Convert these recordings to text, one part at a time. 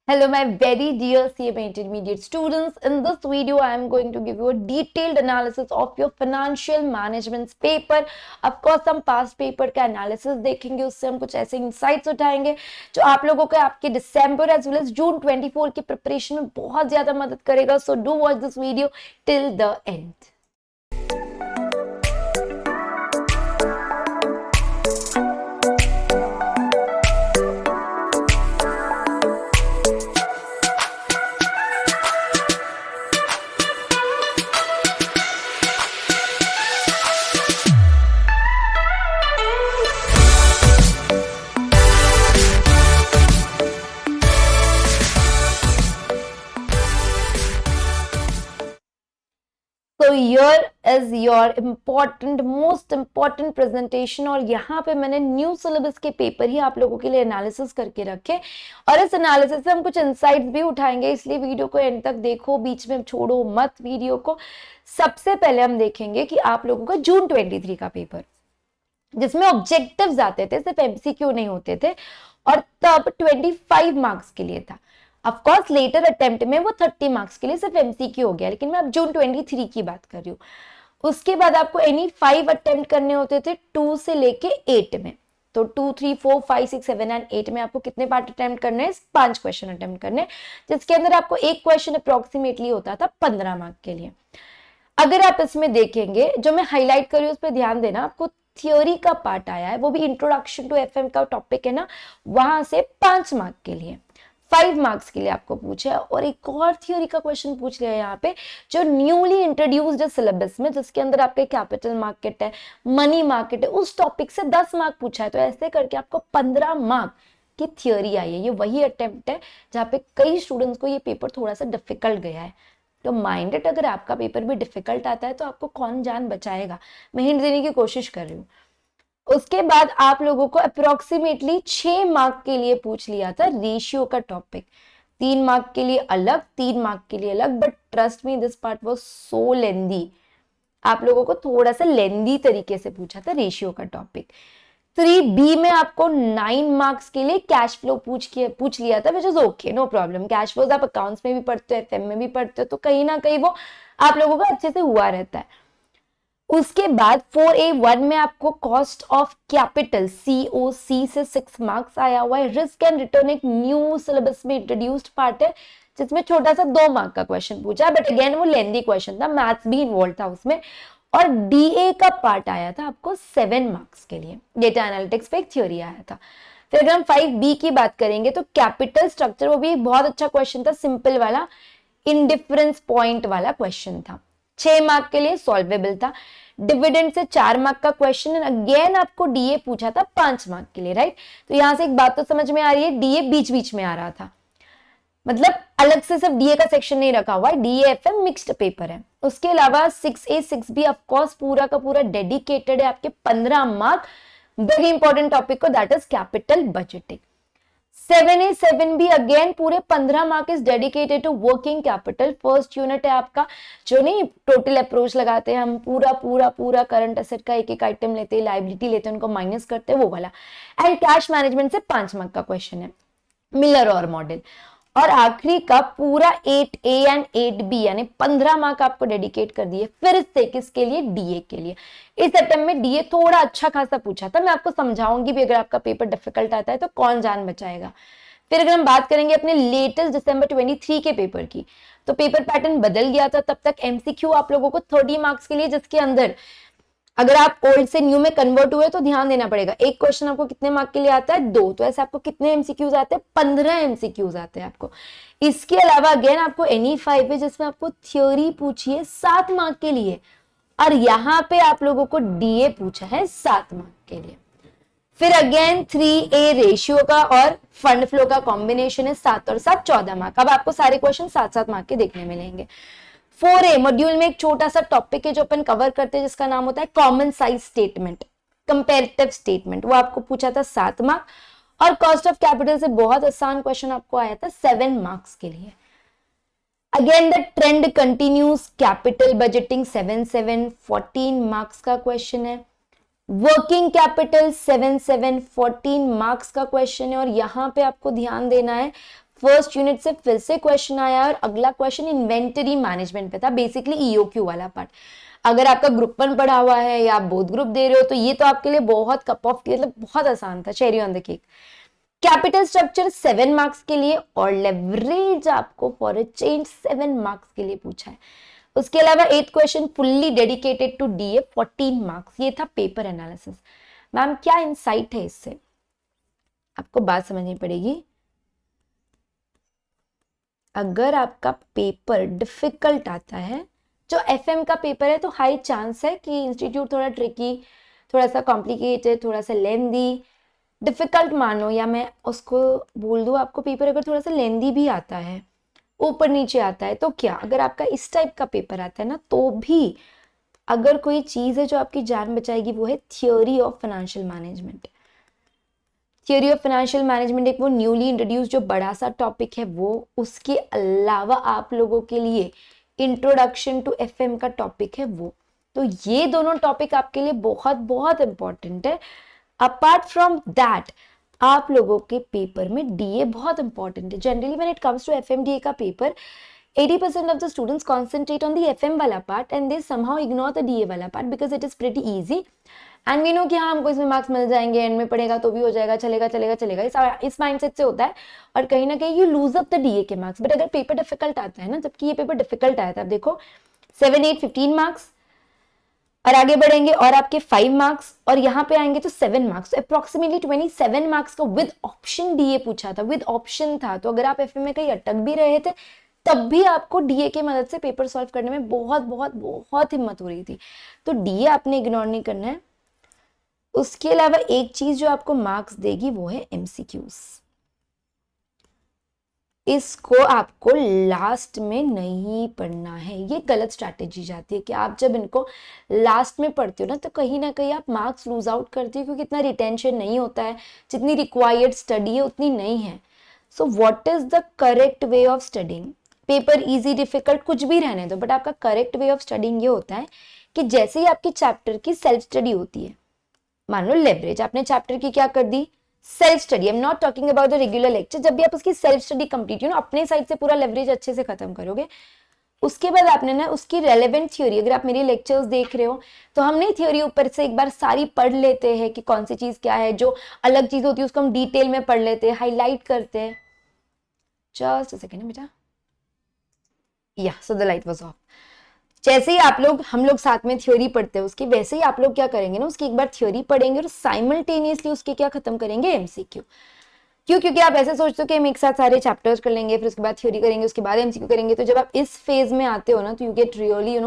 Hello, my very dear CMA intermediate students. In this video, I am going to give you a detailed analysis of your financial management paper. Of course, हम past paper का analysis देखेंगे, उससे हम कुछ ऐसे insights उठाएंगे जो आप लोगों को आपके December as well as June 24 की preparation में बहुत ज़्यादा मदद करेगा. So do watch this video till the end. So here is your most important presentation और यहाँ पे मैंने न्यू सिलेबस के पेपर ही आप लोगों के लिए एनालिसिस करके रखे और इस एनालिसिस से हम कुछ इंसाइट्स भी उठाएंगे, इसलिए वीडियो को एंड तक देखो, बीच में छोड़ो मत वीडियो को. सबसे पहले हम देखेंगे कि आप लोगों का जून 23 का पेपर जिसमें ऑब्जेक्टिव्स आते थे, सिर्फ एमसीक्यू नहीं होते थे और तब 25 मार्क्स के लिए था. ऑफ कोर्स लेटर अटेम्प्ट में वो 30 मार्क्स के लिए सिर्फ एमसीक्यू हो गया, लेकिन मैं अब जून 23 की बात कर रही हूँ. उसके बाद आपको एनी 5 अटेम्प्ट करने होते थे 2 से लेके 8 में. तो 2, 3, 4, 5, 6, 7 एंड 8 में आपको कितने पार्ट अटेम्प्ट करने हैं? 5 क्वेश्चन अटेम्प्ट करने, जिसके अंदर आपको एक क्वेश्चन अप्रोक्सीमेटली होता था 15 मार्क के लिए. अगर आप इसमें देखेंगे, जो मैं हाईलाइट कर रही हूँ उस पर ध्यान देना, आपको थियोरी का पार्ट आया है, वो भी इंट्रोडक्शन टू एफएम का टॉपिक है ना, वहां से 5 मार्क के लिए, 5 मार्क्स के लिए आपको पूछा है. और एक और थियोरी का क्वेश्चन पूछ लिया है यहाँ पे, जो न्यूली इंट्रोड्यूस्ड है सिलेबस में, जिसके अंदर आपके कैपिटल मार्केट है, मनी मार्केट है, उस टॉपिक से 10 मार्क पूछा है. तो ऐसे करके आपको 15 मार्क की थियोरी आई है. ये वही अटेम्प्ट है जहाँ पे कई स्टूडेंट्स को ये पेपर थोड़ा सा डिफिकल्ट गया है. तो माइंड इट, अगर आपका पेपर भी डिफिकल्ट आता है तो आपको कौन जान बचाएगा. मैं हिंट देने की कोशिश कर रही हूँ. उसके बाद आप लोगों को अप्रोक्सीमेटली 6 मार्क के लिए पूछ लिया था रेशियो का टॉपिक. 3 मार्क के लिए अलग, 3 मार्क के लिए अलग, but trust me this part was so lengthy. आप लोगों को थोड़ा सा लेंदी तरीके से पूछा था रेशियो का टॉपिक. 3B में आपको 9 मार्क्स के लिए कैश फ्लो पूछ लिया था, which is okay, no problem. Cash flows आप अकाउंट्स में भी पढ़ते हो, एफएम में भी पढ़ते हो, तो कहीं ना कहीं वो आप लोगों का अच्छे से हुआ रहता है. उसके बाद 4A1 में आपको कॉस्ट ऑफ कैपिटल COC से 6 मार्क्स आया हुआ है. रिस्क एंड रिटर्न एक न्यू सिलेबस में इंट्रोड्यूस्ड पार्ट है, जिसमें छोटा सा 2 मार्क का क्वेश्चन पूछा है, बट अगेन वो लेंदी क्वेश्चन था, मैथ्स भी इन्वॉल्व था उसमें. और DA का पार्ट आया था आपको 7 मार्क्स के लिए, डेटा एनालिटिक्स पे एक थ्योरी आया था. फिर अगर हम 5B की बात करेंगे तो कैपिटल स्ट्रक्चर, वो भी बहुत अच्छा क्वेश्चन था, सिंपल वाला, इंडिफरेंस पॉइंट वाला क्वेश्चन था, 6 मार्क के लिए सॉल्वेबल था. डिविडेंड से 4 मार्क का क्वेश्चन, अगेन आपको DA पूछा था 5 मार्क के लिए, राइट. तो यहां से एक बात तो समझ में आ रही है, DA बीच बीच में आ रहा था, मतलब अलग से सिर्फ DA का सेक्शन नहीं रखा हुआ है, DA-FM मिक्स्ड पेपर है. उसके अलावा 6A 6B ऑफ कोर्स पूरा का पूरा डेडिकेटेड है आपके 15 मार्क वेरी इंपॉर्टेंट टॉपिक को, that is capital budgeting. 7A 7B again पूरे 15 mark is dedicated to working capital. First unit है आपका, जो नहीं टोटल अप्रोच लगाते हैं हम, पूरा पूरा पूरा करंट एसेट का एक एक आइटम लेते हैं, लाइबिलिटी लेते हैं, उनको माइनस करते हैं, वो वाला. एंड कैश मैनेजमेंट से 5 मार्क का क्वेश्चन है, मिलर और मॉडल. और आखिरी का पूरा 8A एंड 8B यानी 15 मार्क आपको डेडिकेट कर दिए फिर से किसके लिए? DA के लिए. इस अटेम्प्ट में DA थोड़ा अच्छा खासा पूछा था, मैं आपको समझाऊंगी भी अगर आपका पेपर डिफिकल्ट आता है तो कौन जान बचाएगा. फिर अगर हम बात करेंगे अपने लेटेस्ट दिसंबर 23 के पेपर की, तो पेपर पैटर्न बदल गया था. तब तक MCQ आप लोगों को 30 मार्क्स के लिए, जिसके अंदर अगर आप ओल्ड से न्यू में कन्वर्ट हुए तो ध्यान देना पड़ेगा, एक क्वेश्चन आपको कितने मार्क के लिए आता है? 2. तो ऐसे आपको कितने MCQs आते हैं? 15 MCQs आते हैं आपको. इसके अलावा अगेन आपको NE5 है, जिसमें आपको थ्योरी पूछी है 7 मार्क के लिए, और यहाँ पे आप लोगों को DA पूछा है 7 मार्क के लिए. फिर अगेन 3A रेशियो का और फंड फ्लो का कॉम्बिनेशन है, 7 और 7 14 मार्क. अब आपको सारे क्वेश्चन 7-7 मार्क के देखने मिलेंगे. 4A मॉड्यूल में एक छोटा सा टॉपिक है जो अपन कवर करते हैं, जिसका नाम होता है common size statement, comparative statement, वो आपको पूछा था 7 मार्क. और कॉस्ट ऑफ कैपिटल से बहुत आसान क्वेश्चन आपको आया था 7 मार्क्स के लिए. Again the trend continues, capital budgeting 7 14 marks का क्वेश्चन है. वर्किंग कैपिटल 7 14 मार्क्स का क्वेश्चन है. और यहां पे आपको ध्यान देना है फर्स्ट यूनिट से फिर से क्वेश्चन आया और अगला क्वेश्चन इन्वेंटरी मैनेजमेंट पे था, बेसिकली ईओक्यू वाला पार्ट। अगर आपका ग्रुप 1 पढ़ा हुआ है या आप बोथ ग्रुप दे रहे हो तो ये तो आपके लिए बहुत कप ऑफ टी, मतलब बहुत आसान था, cherry on the cake. Capital structure 7 marks के लिए और लेवरेज आपको फॉर अ चेंज 7 मार्क्स के लिए पूछा है। उसके अलावा 8th question fully dedicated to DA 14 marks, ये था पेपर एनालिसिस। मैम क्या इंसाइट है इससे, आपको बात समझनी पड़ेगी। अगर आपका पेपर डिफिकल्ट आता है, जो एफएम का पेपर है, तो हाई चांस है कि इंस्टीट्यूट थोड़ा ट्रिकी, थोड़ा सा कॉम्प्लिकेटेड, थोड़ा सा लेंदी, डिफिकल्ट मानो या मैं उसको बोल दूं, आपको पेपर अगर थोड़ा सा लेंदी भी आता है, ऊपर नीचे आता है, तो क्या अगर आपका इस टाइप का पेपर आता है ना, तो भी अगर कोई चीज है जो आपकी जान बचाएगी वो है theory of financial management. Theory of financial management एक वो न्यूली इंट्रोड्यूस जो बड़ा सा टॉपिक है वो, उसके अलावा आप लोगों के लिए इंट्रोडक्शन टू एफएम का टॉपिक है वो। तो ये दोनों टॉपिक आपके लिए बहुत बहुत इंपॉर्टेंट है। अपार्ट फ्रॉम दैट आप लोगों के पेपर में डीए बहुत इंपॉर्टेंट है। Generally when it comes to FMDA का paper 80% of the students concentrate on the FM वाला part and they somehow ignore the DA वाला part because it is pretty easy and we know कि हाँ हमको इसमें marks मिल जाएंगे, and में पढ़ेगा तो भी हो जाएगा, चलेगा चलेगा चलेगा, इस माइंडसेट से होता है और कहीं ना कहीं you lose up the DA के मार्क्स। बट अगर पेपर डिफिकल्ट आता है ना, जबकि ये पेपर डिफिकल्ट आया था, आप देखो 7, 8, 15 मार्क्स और आगे बढ़ेंगे और आपके 5 मार्क्स और यहाँ पे आएंगे तो 7 मार्क्स, तो अप्रोक्सीमेटली 27 मार्क्स का विद ऑप्शन डीए पूछा था, विद ऑप्शन था। तो अगर आप एफएम में कहीं अटक भी रहे थे तब भी आपको डीए की मदद से पेपर सॉल्व करने में बहुत बहुत बहुत हिम्मत हो रही थी। तो डीए आपने इग्नोर नहीं करना है। उसके अलावा एक चीज जो आपको मार्क्स देगी वो है एमसीक्यूज। इसको आपको लास्ट में नहीं पढ़ना है, ये गलत स्ट्रैटेजी जाती है कि आप जब इनको लास्ट में पढ़ते हो ना तो कहीं ना कहीं आप मार्क्स लूज आउट करते हो, क्योंकि इतना रिटेंशन नहीं होता है, जितनी रिक्वायर्ड स्टडी है उतनी नहीं है। So what is the correct way of studying? Paper easy difficult कुछ भी रहने दो, बट आपका करेक्ट वे ऑफ स्टडिंग ये होता है कि जैसे ही आपकी चैप्टर की सेल्फ स्टडी होती है, मान लो लेवरेज, आपने चैप्टर की क्या कर दी, self study. I am not talking about the regular lecture, जब भी आप उसकी सेल्फ स्टडी कंप्लीट हो ना, अपने साइड से पूरा लेवरेज अच्छे से खत्म करोगे, उसके बाद आपने ना उसकी रेलेवेंट थ्योरी, अगर आप मेरी लेक्चर्स देख रहे हो तो हम नहीं थ्योरी ऊपर से एक बार सारी पढ़ लेते हैं कि कौन सी चीज क्या है, जो अलग चीज होती है उसको हम डिटेल में पढ़ लेते हैं, हाईलाइट करते हैं। जस्ट अ सेकेंड बेटा, या so the light was of. जैसे ही आप लोग, हम लोग साथ में थ्योरी पढ़ते हैं उसकी, वैसे ही आप लोग क्या करेंगे ना, उसकी एक बार थ्योरी पढ़ेंगे और साइमल्टेनियसली उसके क्या खत्म करेंगे, एमसीक्यू। क्यों? क्योंकि आप ऐसे सोचते हो कि हम एक साथ सारे चैप्टर्स कर लेंगे, फिर उसके बाद थ्योरी करेंगे, उसके बाद एमसीक्यू करेंगे। तो जब आप इस फेज में आते हो ना तो you get really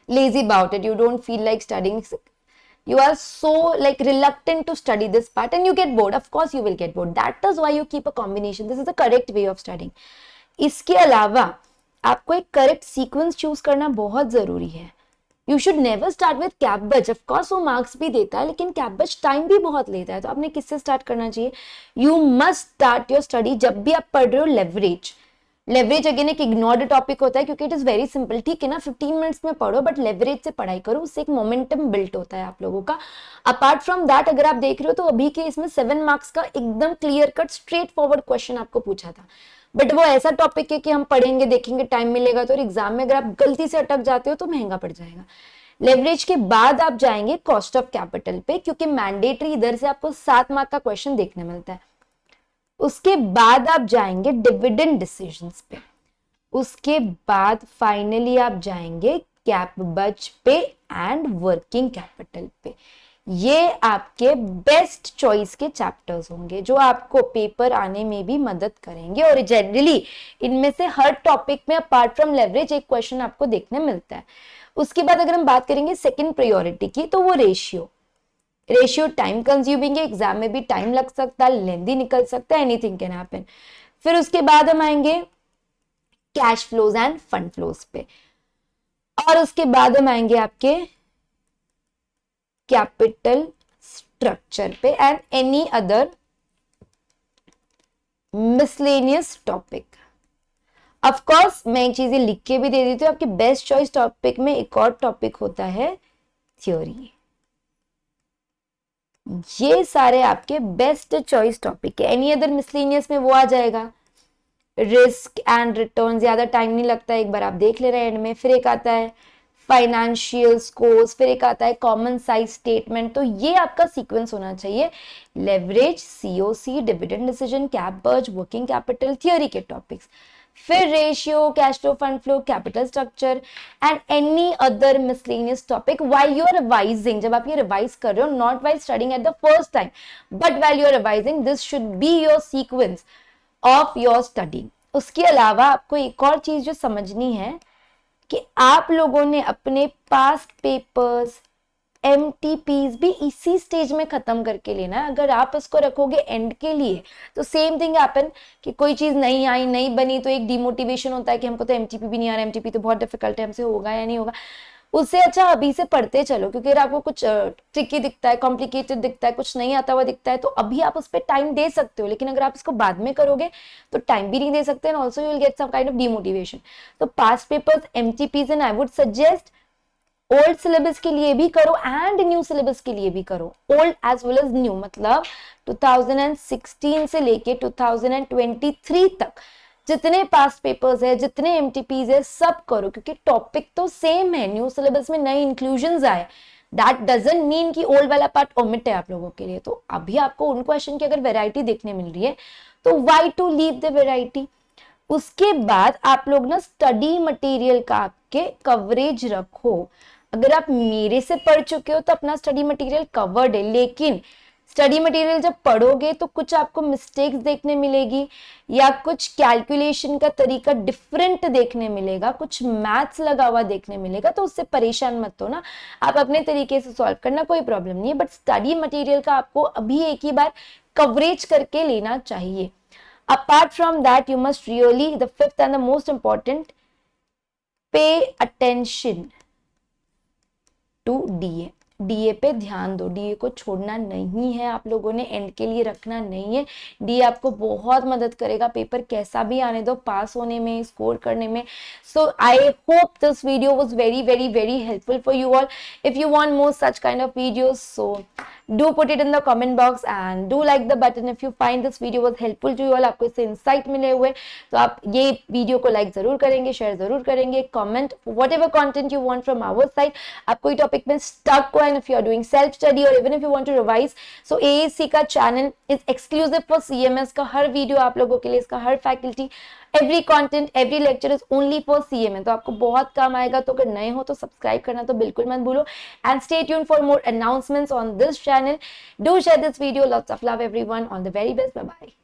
lazy about it, you don't feel like studying, you are so like reluctant to study this part and you get bored. Of course you will get bored, that is why you keep a combination. This is the correct way of studying. इसके अलावा आपको एक correct sequence choose करना बहुत जरूरी है। You should never start with Cambridge. Of course वो marks भी देता है लेकिन कैम्ब्रिज टाइम भी बहुत लेता है, तो आपने किससे स्टार्ट करना चाहिए? You must start your study जब भी आप पढ़ रहे हो लेवरेज। लेवरेज अगेन एक इग्नोर्ड टॉपिक होता है क्योंकि इट इज वेरी सिंपल, ठीक है ना, 15 मिनट्स में पढ़ो, बट लेवरेज से पढ़ाई करो, उससे एक मोमेंटम बिल्ट होता है आप लोगों का। अपार्ट फ्रॉम दैट अगर आप देख रहे हो तो अभी के इसमें 7 मार्क्स का एकदम clear cut straight forward question आपको पूछा था, बट वो ऐसा टॉपिक है कि हम पढ़ेंगे, देखेंगे, टाइम मिलेगा तो, और एग्जाम में अगर आप गलती से अटक जाते हो तो महंगा पड़ जाएगा। लेवरेज के बाद आप जाएंगे कॉस्ट ऑफ कैपिटल पे, क्योंकि मैंडेटरी इधर से आपको 7 मार्क का क्वेश्चन देखने मिलता है। उसके बाद आप जाएंगे डिविडेंड डिसीजंस पे, उसके बाद फाइनली आप जाएंगे कैपबज पे एंड वर्किंग कैपिटल पे। ये आपके बेस्ट चॉइस के चैप्टर्स होंगे जो आपको पेपर आने में भी मदद करेंगे, और जनरली इनमें से हर टॉपिक में अपार्ट फ्रॉम लेवरेज एक क्वेश्चन आपको देखने मिलता है। उसके बाद अगर हम बात करेंगे सेकंड प्रायोरिटी की, तो वो रेशियो टाइम कंज्यूमिंग है, एग्जाम में भी टाइम लग सकता है, लेंदी निकल सकता है, एनीथिंग कैन हैपन। फिर उसके बाद हम आएंगे cash flows end fund flows पे, और उसके बाद हम आएंगे आपके कैपिटल स्ट्रक्चर पे and any other miscellaneous topic. Of course मैं एक चीजें लिख के भी दे देती हूँ, आपके बेस्ट चॉइस टॉपिक में एक और टॉपिक होता है थ्योरी। ये सारे आपके बेस्ट चॉइस टॉपिक है। एनी अदर मिसलेनियस में वो आ जाएगा, रिस्क एंड रिटर्न, ज्यादा टाइम नहीं लगता, एक बार आप देख ले रहे हैं एंड में। फिर एक आता है फाइनेंशियल स्कोर्स, फिर एक आता है कॉमन साइज स्टेटमेंट। तो ये आपका सीक्वेंस होना चाहिए, leverage, COC, dividend decision, cap budge, working capital, theory के टॉपिक्स, फिर ratio, cash flow, fund flow, capital structure and any other miscellaneous topic while you are revising. जब आप ये रिवाइज कर रहे हो, not while studying at the first time but while you are revising, this should be your sequence of your study. उसके अलावा आपको एक और चीज जो समझनी है कि आप लोगों ने अपने पास्ट पेपर्स, एमटीपीज भी इसी स्टेज में खत्म करके लेना है। अगर आप इसको रखोगे एंड के लिए तो सेम थिंग हैपन कि कोई चीज नहीं आई, नहीं बनी, तो एक डिमोटिवेशन होता है कि हमको तो एमटीपी भी नहीं आ रहा, एमटीपी तो बहुत डिफिकल्ट है, हमसे होगा या नहीं होगा। उससे अच्छा अभी से पढ़ते चलो, क्योंकि अगर आपको कुछ ट्रिकी दिखता है, कॉम्प्लिकेटेड दिखता है, कुछ नहीं आता हुआ दिखता है, तो अभी आप उस पर टाइम दे सकते हो। लेकिन अगर आप इसको बाद में करोगे तो टाइम भी नहीं दे सकते and also you will get some kind of demotivation. तो past papers, MTPs and I would suggest old syllabus के लिए भी करो एंड न्यू सिलेबस के लिए भी करो, old as well as new. मतलब 2016 से लेके 2023 तक जितने पास्ट पेपर्स है, जितने एमटीपीज है, सब करो, क्योंकि टॉपिक तो सेम है। न्यू सिलेबस में नए इंक्लूजन्स आए, दैट डजंट मीन कि ओल्ड वाला पार्ट ओमिट है आप लोगों के लिए। तो अभी आपको उन क्वेश्चन की अगर वैरायटी देखने मिल रही है तो why to leave the variety. उसके बाद आप लोग ना स्टडी मटेरियल का के कवरेज रखो। अगर आप मेरे से पढ़ चुके हो तो अपना स्टडी मटेरियल कवर्ड है, लेकिन स्टडी मटेरियल जब पढ़ोगे तो कुछ आपको मिस्टेक्स देखने मिलेगी या कुछ कैलकुलेशन का तरीका डिफरेंट देखने मिलेगा, कुछ मैथ्स लगा हुआ देखने मिलेगा, तो उससे परेशान मत हो ना, आप अपने तरीके से सॉल्व करना, कोई प्रॉब्लम नहीं है। बट स्टडी मटेरियल का आपको अभी एक ही बार कवरेज करके लेना चाहिए। Apart from that, you must really, the fifth and the most important, pay attention to DA। DA पे ध्यान दो, डीए को छोड़ना नहीं है आप लोगों ने, एंड के लिए रखना नहीं है। डीए आपको बहुत मदद करेगा, पेपर कैसा भी आने दो, पास होने में, स्कोर करने में। So I hope this video was very very very helpful for you all. If you want more such kind of videos, so do put it in the comment box and do like the button if you find this video was helpful to you all. आपको इससे insight मिले हुए तो आप ये video को like जरूर करेंगे, शेयर जरूर करेंगे, comment whatever content you want from our side. आप कोई टॉपिक में स्टक हो and if you are doing self study or even if you want to revise, so AAC का channel is exclusive for CMS का हर video आप लोगों के लिए, इसका हर faculty, every content, every lecture is only for CMS। तो आपको बहुत काम आएगा। तो अगर नए हो तो सब्सक्राइब करना तो बिल्कुल मत भूलो and stay tuned for more announcements on this channel. Do share this video, lots of love everyone, all the very best, bye bye.